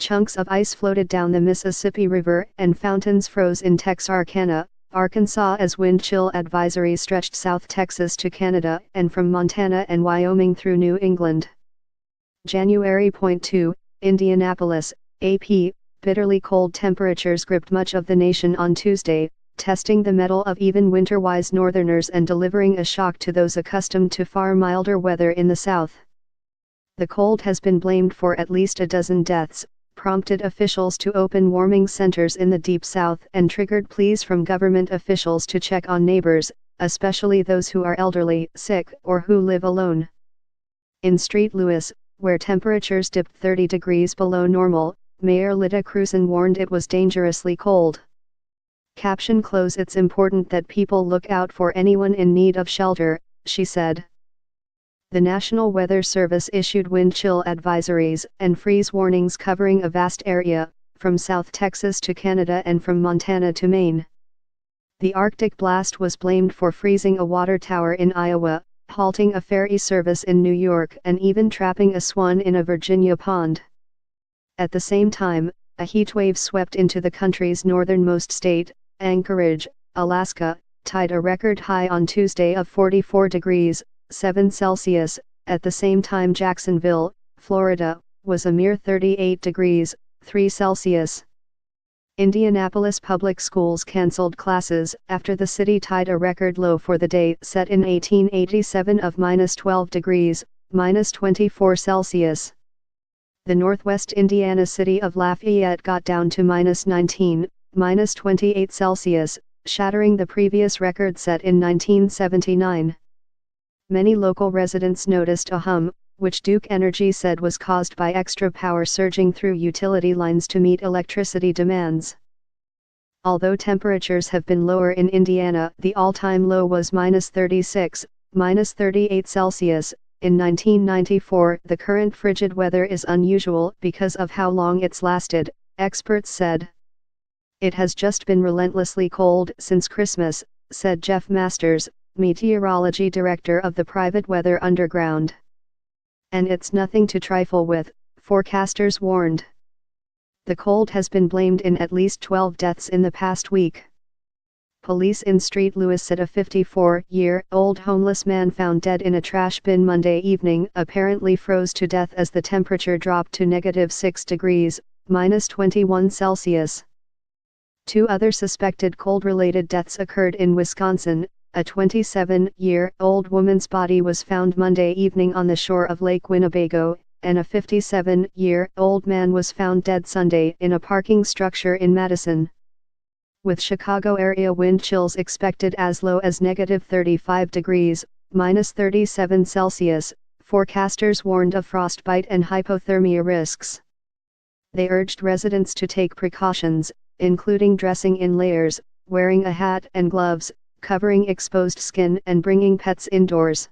Chunks of ice floated down the Mississippi River and fountains froze in Texarkana, Arkansas as wind chill advisories stretched South Texas to Canada and from Montana and Wyoming through New England. January 2, Indianapolis, AP, bitterly cold temperatures gripped much of the nation on Tuesday, testing the mettle of even winter-wise northerners and delivering a shock to those accustomed to far milder weather in the South. The cold has been blamed for at least a dozen deaths, prompted officials to open warming centers in the Deep South and triggered pleas from government officials to check on neighbors, especially those who are elderly, sick, or who live alone. In St. Louis, where temperatures dipped 30 degrees below normal, Mayor Lyda Krewson warned it was dangerously cold. Caption close It's important that people look out for anyone in need of shelter, she said. The National Weather Service issued wind chill advisories and freeze warnings covering a vast area, from South Texas to Canada and from Montana to Maine. The Arctic blast was blamed for freezing a water tower in Iowa, halting a ferry service in New York and even trapping a swan in a Virginia pond. At the same time, a heatwave swept into the country's northernmost state, Anchorage, Alaska, tied a record high on Tuesday of 44 degrees, 7 Celsius, at the same time Jacksonville, Florida, was a mere 38 degrees, 3 Celsius. Indianapolis public schools canceled classes after the city tied a record low for the day set in 1887 of -12 degrees, -24 Celsius. The northwest Indiana city of Lafayette got down to -19, -28 Celsius, shattering the previous record set in 1979. Many local residents noticed a hum, which Duke Energy said was caused by extra power surging through utility lines to meet electricity demands. Although temperatures have been lower in Indiana, the all-time low was -36, -38 Celsius, in 1994. The current frigid weather is unusual because of how long it's lasted, experts said. It has just been relentlessly cold since Christmas, said Jeff Masters, meteorology director of the private Weather Underground. And it's nothing to trifle with, forecasters warned. The cold has been blamed in at least 12 deaths in the past week. Police in St. Louis said a 54-year-old homeless man found dead in a trash bin Monday evening apparently froze to death as the temperature dropped to -6 degrees, -21 Celsius. 2 other suspected cold-related deaths occurred in Wisconsin. A 27-year-old woman's body was found Monday evening on the shore of Lake Winnebago, and a 57-year-old man was found dead Sunday in a parking structure in Madison. With Chicago area wind chills expected as low as -35 degrees, -37 Celsius, forecasters warned of frostbite and hypothermia risks. They urged residents to take precautions, including dressing in layers, wearing a hat and gloves, covering exposed skin and bringing pets indoors.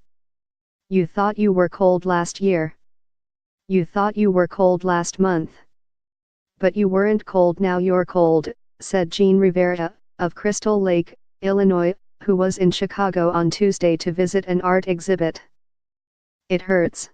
You thought you were cold last year. You thought you were cold last month. But you weren't cold, now you're cold, said Jean Rivera, of Crystal Lake, Illinois, who was in Chicago on Tuesday to visit an art exhibit. It hurts.